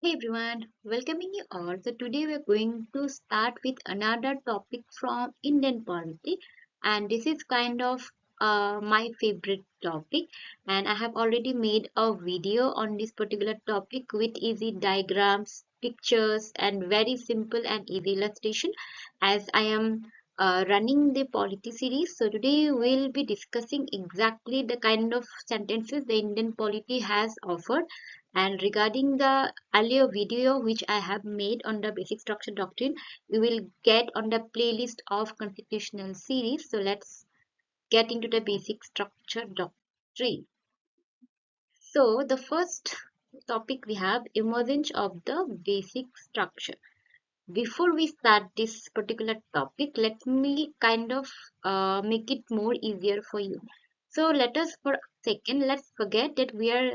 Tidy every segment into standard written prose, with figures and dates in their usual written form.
Hey everyone, welcoming you all. So today we're going to start with another topic from Indian Polity, and this is kind of my favorite topic. And I have already made a video on this particular topic with easy diagrams, pictures, and very simple and easy illustration. As I am running the polity series, so today we'll be discussing exactly the kind of sentences the Indian polity has offered, and regarding the earlier video which I have made on the basic structure doctrine, you will get on the playlist of constitutional series. So let's get into the basic structure doctrine. So the first topic we have emergence of the basic structure. Before we start this particular topic, let me kind of make it more easier for you. So let us for a second, let's forget that we are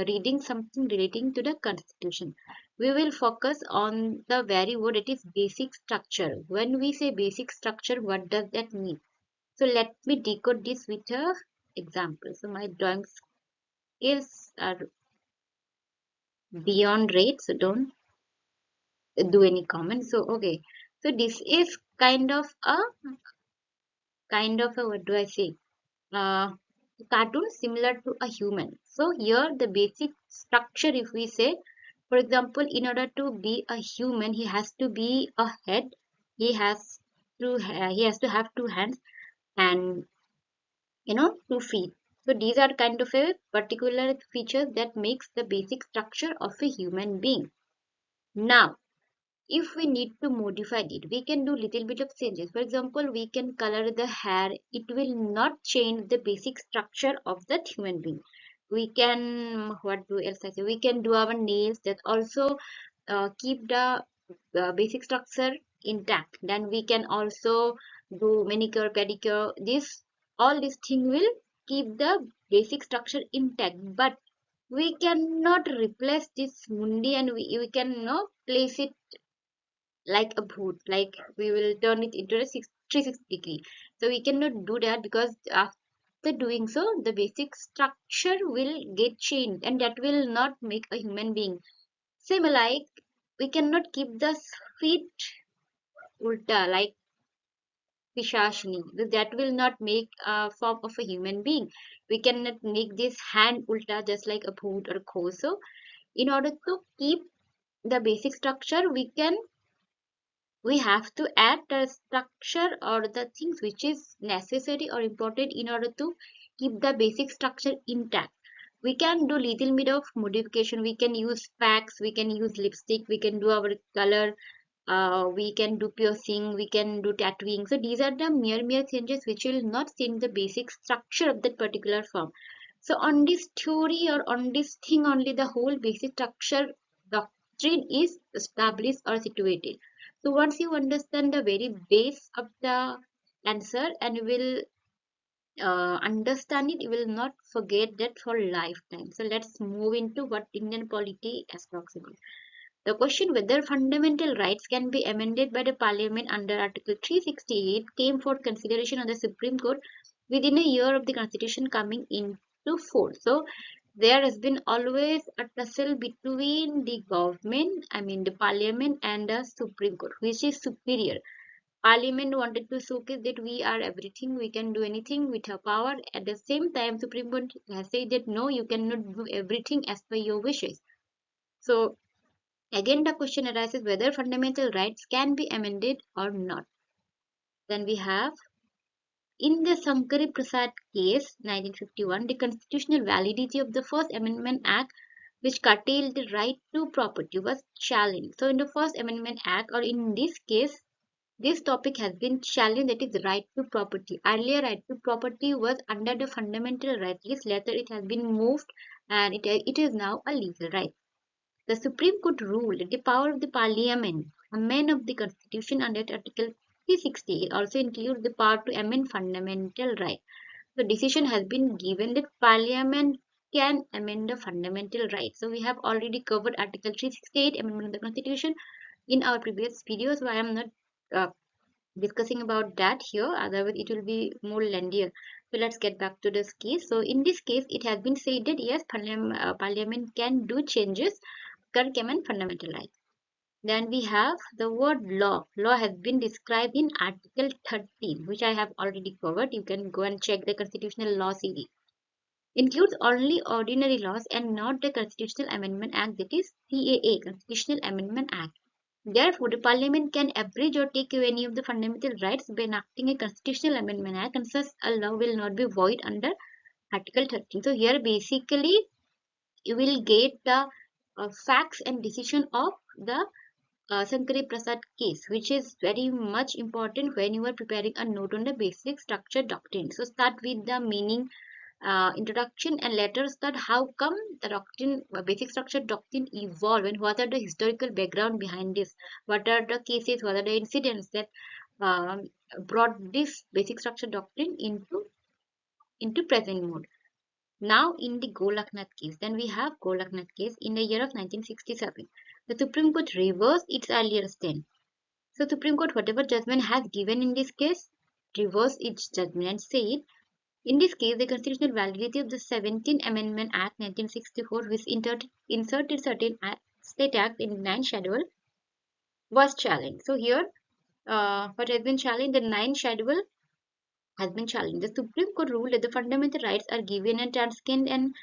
reading something relating to the constitution. We will focus on the very word, it is basic structure. When we say basic structure, what does that mean? So let me decode this with a example. So my drawing skills are beyond rate, so don't do any comment. So okay, so this is kind of a what do I say? Uh, Cartoon similar to a human. So here the basic structure, if we say, for example, in order to be a human, he has to be a head. He has he has to have two hands and 2 feet. So these are kind of a particular features that makes the basic structure of a human being. Now, if we need to modify it, we can do little bit of changes. For example, we can color the hair. It will not change the basic structure of that human being. We can, what do else I say, we can do our nails, that also keep the basic structure intact. Then we can also do manicure, pedicure. This all this thing will keep the basic structure intact, but we cannot replace this mundi, and we can place it like a boot, like we will turn it into a 360 degree. So we cannot do that, because after doing so the basic structure will get changed, and that will not make a human being. Same like, we cannot keep the feet ulta like Pishashni. That will not make a form of a human being. We cannot make this hand ulta just like a boot or kho. So in order to keep the basic structure, we have to add the structure or the things which is necessary or important in order to keep the basic structure intact. We can do little bit of modification. We can use packs, we can use lipstick, we can do our color, we can do piercing, we can do tattooing. So these are the mere changes which will not change the basic structure of that particular form. So on this theory or on this thing only, the whole basic structure doctrine is established or situated. So once you understand the very base of the answer, and you will understand it, you will not forget that for lifetime. So let's move into what Indian polity approximates. The question whether fundamental rights can be amended by the Parliament under Article 368 came for consideration on the Supreme Court within a year of the Constitution coming into force. So there has been always a tussle between the government, I mean the Parliament, and the Supreme Court, which is superior. Parliament wanted to showcase that we are everything, we can do anything with our power. At the same time, Supreme Court has said that no, you cannot do everything as per your wishes. So again, the question arises whether fundamental rights can be amended or not. Then we have, in the Sankari Prasad case, 1951, the constitutional validity of the First Amendment Act, which curtailed the right to property, was challenged. So, in the First Amendment Act, or in this case, this topic has been challenged, that is, right to property. Earlier, right to property was under the fundamental right list. Later, it has been moved, and it is now a legal right. The Supreme Court ruled that the power of the Parliament to amend of the Constitution under Article 360 also includes the power to amend fundamental rights. The decision has been given that Parliament can amend the fundamental rights. So we have already covered Article 368, Amendment of the Constitution, in our previous videos, so I am not uh, discussing about that here, otherwise it will be more lengthier. So let's get back to this case. So in this case, it has been said that yes, Parliament can do changes curriculum and fundamental rights. Then we have the word law. Law has been described in Article 13, which I have already covered. You can go and check the Constitutional Law series. Includes only ordinary laws and not the Constitutional Amendment Act, that is CAA, Constitutional Amendment Act. Therefore, the Parliament can abridge or take away any of the fundamental rights by enacting a Constitutional Amendment Act, and such a law will not be void under Article 13. So here basically you will get the facts and decision of the Sankari Prasad case, which is very much important when you are preparing a note on the basic structure doctrine. So start with the meaning, introduction, and later start how come the doctrine, basic structure doctrine evolved, and what are the historical background behind this, what are the cases, what are the incidents that um, brought this basic structure doctrine into present mode. Now in the Golaknath case, then we have Golaknath case in the year of 1967. The Supreme Court reversed its earlier stand. So Supreme Court, whatever judgment has given in this case, reversed its judgment and said, in this case, the constitutional validity of the 17th Amendment Act 1964, which inserted certain state act in 9th schedule, was challenged. So here, what has been challenged, the 9th schedule has been challenged. The Supreme Court ruled that the fundamental rights are given a transcend and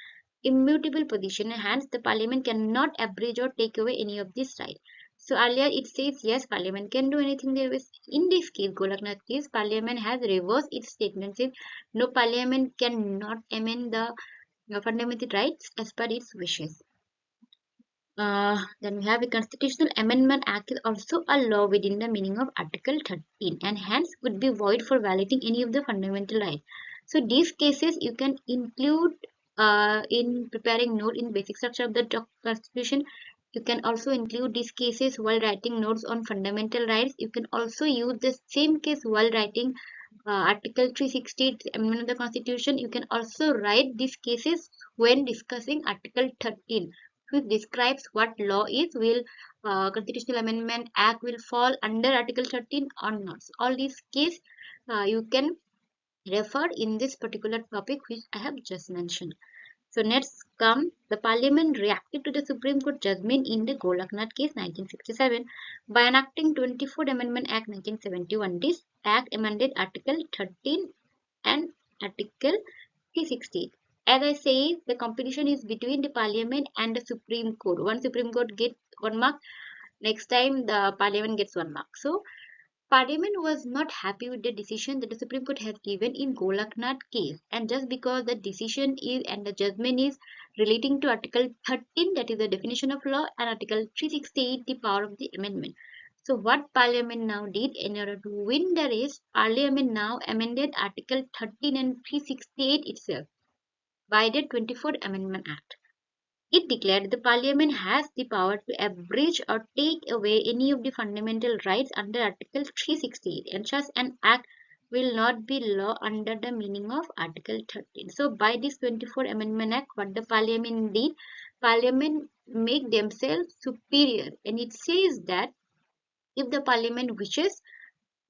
immutable position, and hence the Parliament cannot abridge or take away any of these rights. So earlier it says yes, Parliament can do anything there is. In this case, Golaknath case, Parliament has reversed its statement, says no, Parliament cannot amend the fundamental rights as per its wishes. Then we have a Constitutional Amendment Act is also a law within the meaning of Article 13, and hence would be void for violating any of the fundamental rights. So these cases you can include in preparing note in basic structure of the Constitution. You can also include these cases while writing notes on fundamental rights. You can also use the same case while writing Article 368 Amendment of the Constitution. You can also write these cases when discussing Article 13, which describes what law is. Will Constitutional Amendment Act will fall under Article 13 or not. So all these cases you can refer in this particular topic which I have just mentioned. So next come the Parliament reacted to the Supreme Court judgment in the Golaknath case 1967 by enacting 24th Amendment Act 1971. This act amended Article 13 and Article 368. As I say, the competition is between the Parliament and the Supreme Court. One Supreme Court gets 1 mark, next time the Parliament gets 1 mark. So Parliament was not happy with the decision that the Supreme Court has given in Golaknath case, and just because the decision is and the judgment is relating to Article 13, that is the definition of law, and Article 368, the power of the amendment. So what Parliament now did, in order to win the race, Parliament now amended Article 13 and 368 itself by the 24th Amendment Act. It declared the Parliament has the power to abridge or take away any of the fundamental rights under Article 368, and such an act will not be law under the meaning of Article 13. So by this 24th Amendment Act, what the Parliament did, Parliament make themselves superior, and it says that if the Parliament wishes,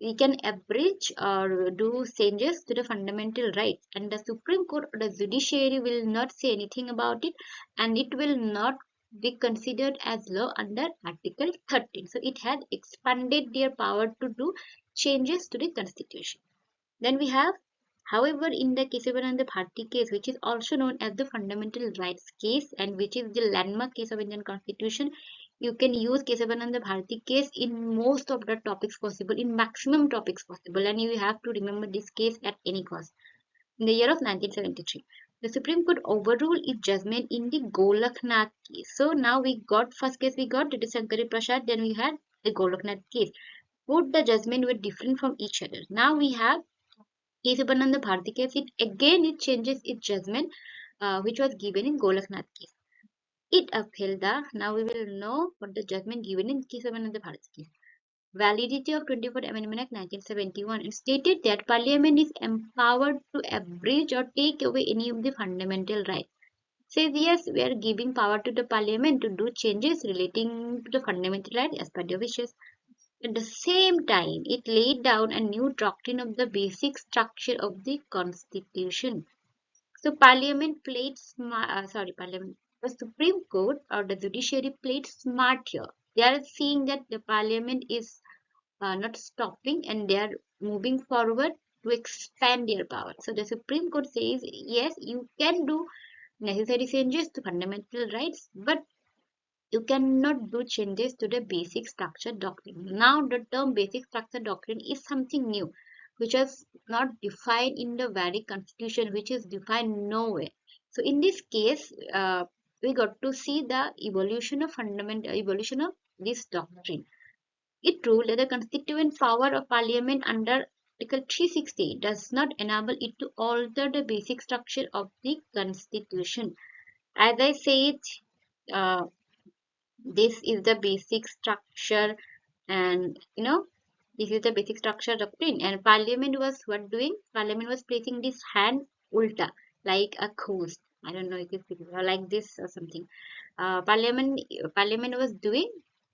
we can abridge or do changes to the fundamental rights, and the Supreme Court or the judiciary will not say anything about it, and it will not be considered as law under Article 13. So it has expanded their power to do changes to the constitution. Then we have, however, in the Kesavananda Bharati case, which is also known as the fundamental rights case and which is the landmark case of Indian Constitution, you can use Kesavananda Bharati case in most of the topics possible, in maximum topics possible, and you have to remember this case at any cost. In the year of 1973, the Supreme Court overruled its judgment in the Golaknath case. So now we got, first case we got, that is Sankari Prasad, then we had the Golaknath case. Both the judgment were different from each other. Now we have Kesavananda Bharati case. It changes its judgment which was given in Golaknath case. It upheld the, now we will know what the judgment given in Kesavananda Bharati case. Validity of 24th Amendment Act 1971, and stated that Parliament is empowered to abridge or take away any of the fundamental rights. Says yes, we are giving power to the Parliament to do changes relating to the fundamental rights as per their wishes. At the same time, it laid down a new doctrine of the basic structure of the Constitution. So Parliament played Parliament the Supreme Court or the judiciary played smart here. They are seeing that the parliament is not stopping and they are moving forward to expand their power. So the Supreme Court says, yes, you can do necessary changes to fundamental rights, but you cannot do changes to the basic structure doctrine. Now, the term basic structure doctrine is something new, which is not defined in the very constitution, which is defined nowhere. So, in this case, we got to see the evolution of this doctrine. It ruled that the constituent power of parliament under Article 360 does not enable it to alter the basic structure of the constitution. As I said, uh, this is the basic structure, and this is the basic structure doctrine. And parliament was what doing? Parliament was placing this hand ulta, like a cross. I don't know if it's like this or something. Parliament was doing,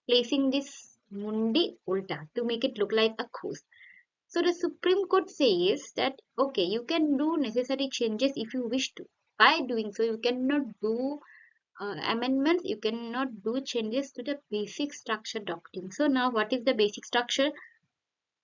placing this mundi ulta to make it look like a cross. So the Supreme Court says that okay, you can do necessary changes if you wish to. By doing so, you cannot do amendments, you cannot do changes to the basic structure doctrine. So now what is the basic structure?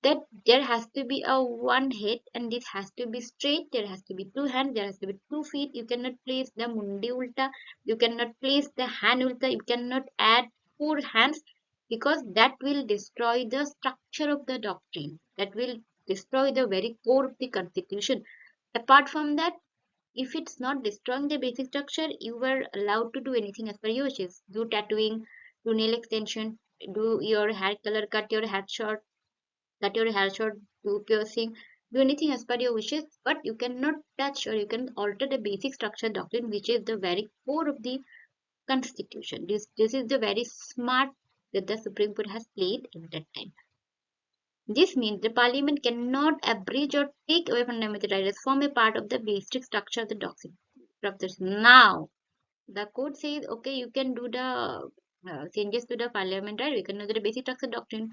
That there has to be a one head and this has to be straight, there has to be two hands, there has to be 2 feet. You cannot place the mundi ulta, you cannot place the hand ulta, you cannot add 4 hands, because that will destroy the structure of the doctrine, that will destroy the very core of the constitution. Apart from that, if it's not destroying the basic structure, you were allowed to do anything as per your wishes. Do tattooing, do nail extension, do your hair color, cut your hair short, do piercing, do anything as per your wishes, but you cannot touch or you can alter the basic structure doctrine, which is the very core of the constitution. This is the very smart that the Supreme Court has played in that time. This means the parliament cannot abridge or take away fundamental rights, form a part of the basic structure of the doctrine. Now, the court says, okay, you can do the changes to the parliament, right? We can do the basic structure doctrine.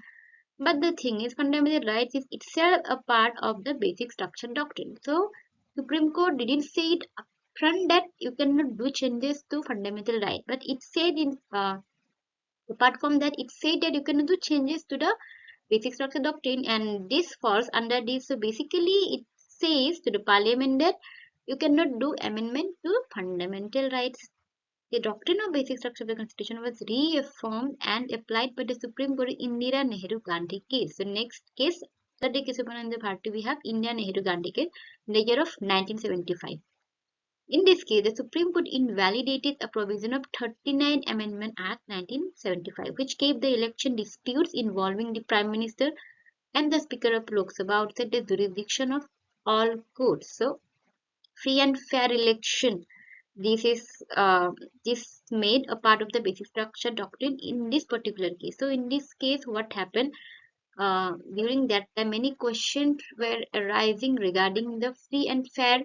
But the thing is, fundamental rights is itself a part of the basic structure doctrine. So, Supreme Court didn't say it upfront that you cannot do changes to fundamental rights, but it said in apart from that, it said that you can do changes to the basic structure doctrine, and this falls under this. So basically, it says to the parliament that you cannot do amendment to fundamental rights. The doctrine of basic structure of the constitution was reaffirmed and applied by the Supreme Court in Indira Gandhi case. So next case, the Kesavananda Bharati, we have Indian Gandhi case in the year of 1975. In this case, the Supreme Court invalidated a provision of 39 Amendment Act 1975, which gave the election disputes involving the Prime Minister and the Speaker of Lok Sabha outside the jurisdiction of all courts. So, free and fair election. This is this made a part of the basic structure doctrine in this particular case. So, in this case, what happened during that time? Many questions were arising regarding the free and fair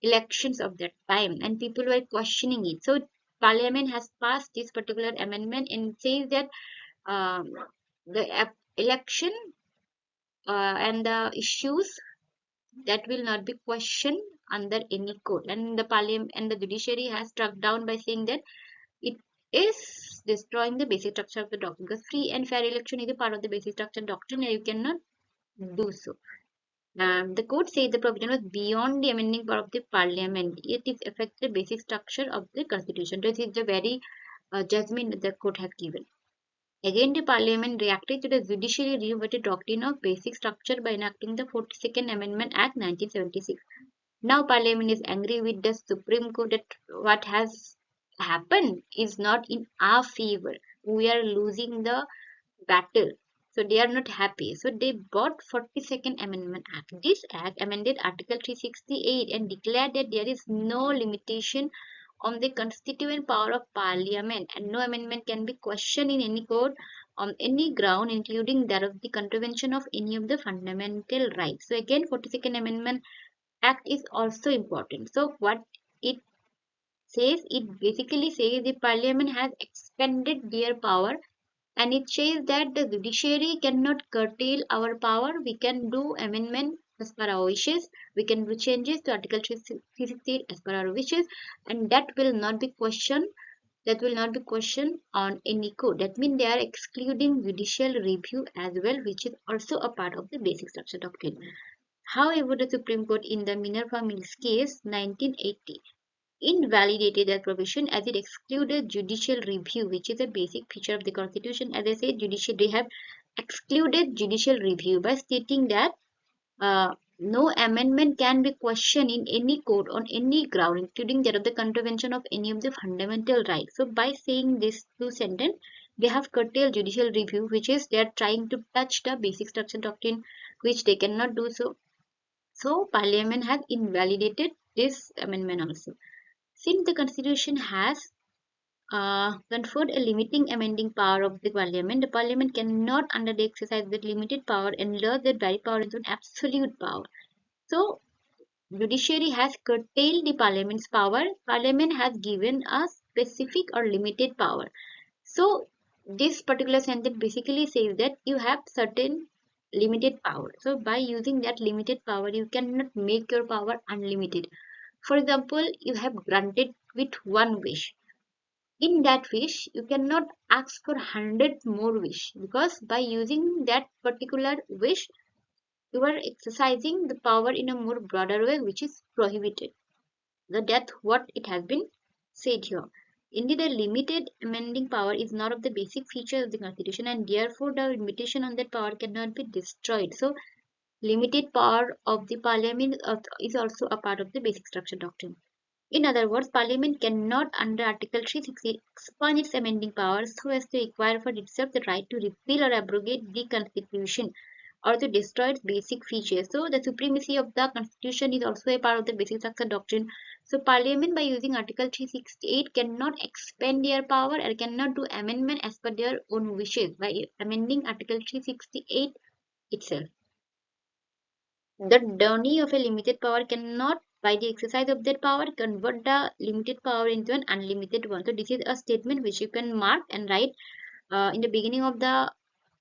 elections of that time, and people were questioning it. So, Parliament has passed this particular amendment and says that um, the election and the issues that will not be questioned under any court, and the parliament and the judiciary has struck down by saying that it is destroying the basic structure of the doctrine, because free and fair election is a part of the basic structure doctrine and you cannot do so. The court said the provision was beyond the amending power of the parliament. It is affected the basic structure of the constitution. This is the very judgment that the court has given. Again, the parliament reacted to the judicially revived doctrine of basic structure by enacting the 42nd Amendment Act 1976. Now parliament is angry with the Supreme Court that what has happened is not in our favor. We are losing the battle. So they are not happy. So they bought 42nd Amendment Act. This act amended Article 368 and declared that there is no limitation on the constituent power of parliament, and no amendment can be questioned in any court on any ground, including that of the contravention of any of the fundamental rights. So again, 42nd Amendment Act is also important. So what it says, it basically says the parliament has expanded their power, and it says that the judiciary cannot curtail our power. We can do amendment as per our wishes, we can do changes to Article 368 as per our wishes, and that will not be questioned that will not be questioned on any court. That means they are excluding judicial review as well, which is also a part of the basic structure doctrine. However, the Supreme Court in the Minerva Mills case 1980 invalidated that provision as it excluded judicial review, which is a basic feature of the Constitution. As I said, they have excluded judicial review by stating that no amendment can be questioned in any court on any ground, including that of the contravention of any of the fundamental rights. So, by saying this two sentence, they have curtailed judicial review, which is they are trying to touch the basic structure doctrine, which they cannot do so. So, Parliament has invalidated this amendment also. Since the Constitution has conferred a limiting amending power of the Parliament cannot, under the exercise of that limited power, enlarge that very power into an absolute power. So, judiciary has curtailed the Parliament's power. Parliament has given a specific or limited power. So, this particular sentence basically says that you have certain limited power. So, by using that limited power, you cannot make your power unlimited. For example, you have granted with one wish. In that wish, you cannot ask for 100 more wish, because by using that particular wish, you are exercising the power in a more broader way, which is prohibited. So that's what it has been said here. Indeed, a limited amending power is not of the basic feature of the Constitution, and therefore the limitation on that power cannot be destroyed. So, limited power of the Parliament is also a part of the basic structure doctrine. In other words, Parliament cannot, under Article 360, expand its amending powers so as to acquire for itself the right to repeal or abrogate the Constitution or to destroy its basic features. So, the supremacy of the Constitution is also a part of the basic structure doctrine. So, Parliament, by using Article 368, cannot expand their power or cannot do amendment as per their own wishes by amending Article 368 itself. The donee of a limited power cannot, by the exercise of that power, convert the limited power into an unlimited one. So, this is a statement which you can mark and write in the beginning of the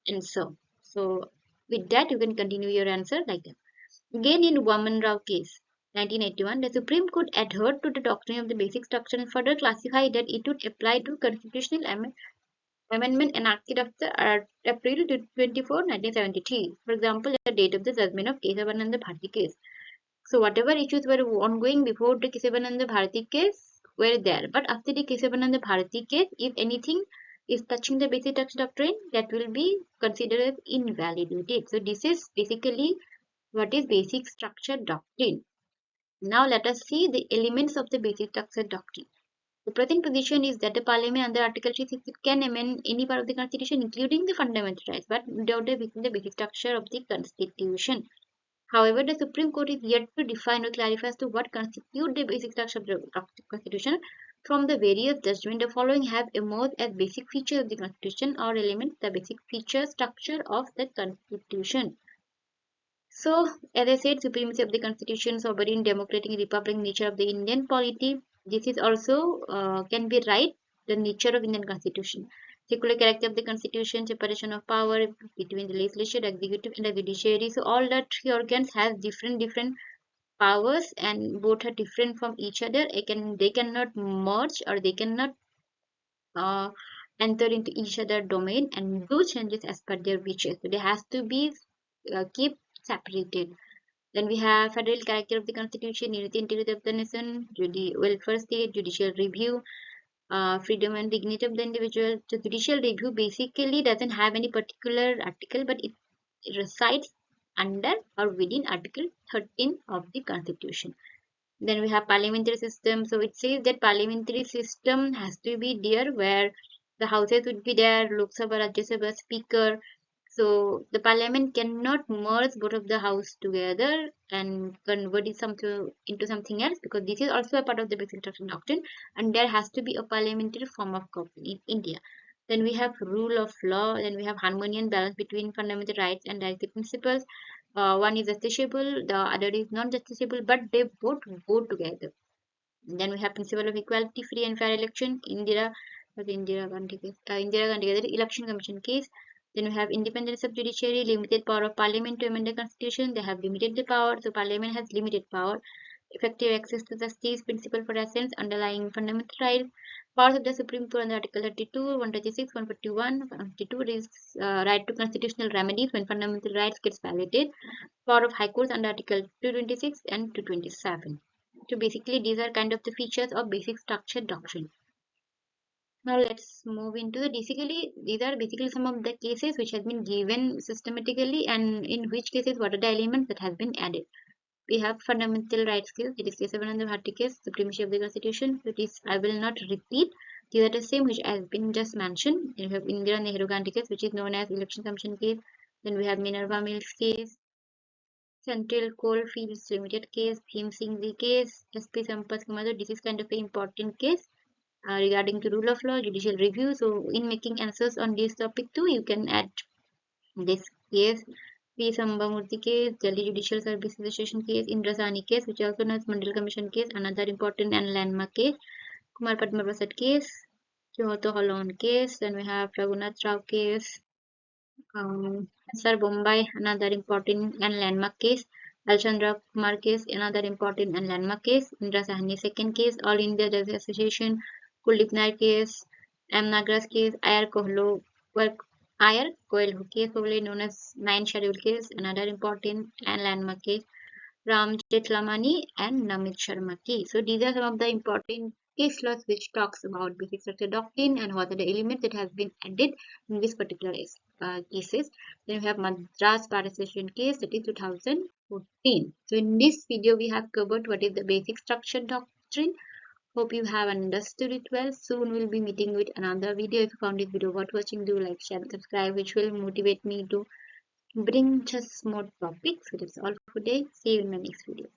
answer. So, with that, you can continue your answer like that. Again, in Vaman Rao case, 1981, the Supreme Court adhered to the doctrine of the basic structure and further classified that it would apply to constitutional amendment enacted after April 24, 1973. For example, the date of the judgment of Kesavananda Bharati case. So, whatever issues were ongoing before the Kesavananda Bharati case were there. But after the Kesavananda Bharati case, if anything is touching the basic structure doctrine, that will be considered as invalidated. So, this is basically what is basic structure doctrine. Now, let us see the elements of the basic structure doctrine. The present position is that the Parliament under Article 360 can amend any part of the Constitution, including the fundamental rights, but without within the basic structure of the Constitution. However, the Supreme Court is yet to define or clarify as to what constitutes the basic structure of the Constitution. From the various judgments, the following have emerged as basic features of the Constitution or elements, the basic feature structure of the Constitution. So, as I said, supremacy of the Constitution, sovereign, democratic, republic nature of the Indian polity. This is also can be right, the nature of Indian Constitution. Secular character of the Constitution, separation of power between the legislature, executive, and the judiciary. So, all the three organs have different powers, and both are different from each other. They cannot merge, or they cannot uh, enter into each other domain and do changes as per their wishes. So, they has to be keep separated. Then we have federal character of the Constitution, unity, integrity of the nation, welfare state, judicial review, freedom and dignity of the individual. So judicial review basically doesn't have any particular article, but it resides under or within Article 13 of the Constitution. Then we have parliamentary system. So it says that parliamentary system has to be there where the houses would be there, Lok Sabha, Rajya Sabha, Speaker. So the parliament cannot merge both of the house together and convert it into something else, because this is also a part of the basic structure doctrine, and there has to be a parliamentary form of government in India. Then we have rule of law. Then we have harmony and balance between fundamental rights and directive principles. One is justiciable, the other is non-justiciable, but they both go together. Then we have principle of equality, free and fair election. Indira Gandhi case, the election commission case. Then we have independence of judiciary, limited power of parliament to amend the constitution. They have limited the power, so parliament has limited power. effective access to justice, principle for assents, underlying fundamental rights, powers of the Supreme Court under Article 32, 136, 141, 152 is right to constitutional remedies when fundamental rights gets violated, power of High Courts under Article 226 and 227. So basically these are kind of the features of basic structure doctrine. Now let's move into the basically these are basically some of the cases which has been given systematically and in which cases what are the elements that has been added. We have fundamental rights case, it is Kesavananda Bharati case, supremacy of the constitution. It is I will not repeat. These are the same which has been just mentioned. We have Indira Gandhi case, which is known as Election Commission case. Then we have Minerva Mills case, Central Coalfields Limited case, Bhim Singh case, SP Sampas Kumar. This is kind of an important case regarding to rule of law, judicial review. So in making answers on this topic too, you can add this case. P. Sambamurthy case, Delhi Judicial Service Association case, Indra Sani case, which is also known as Mandal Commission case, another important and landmark case, Kumar Padma Prasad case, Kyoto Holon case, then we have Raghunath Rao case, Sir Bombay, another important and landmark case, Alchandra Kumar case, another important and landmark case, Indra Sahni second case, All India Judges Association, Kuldeep Nair case, M. Nagras case, Iyer Coelho case, probably known as 9 Schedule case, another important and landmark case, Ram Jetlamani and Namit Sharma case. So these are some of the important case laws which talks about basic structure doctrine and what are the elements that has been added in this particular cases. Then we have Madras Bar Association case, that is 2014. So in this video we have covered what is the basic structure doctrine. Hope you have understood it well. Soon we'll be meeting with another video. If you found this video worth watching, do like, share, and subscribe, which will motivate me to bring just more topics. So that's all for today. See you in my next video.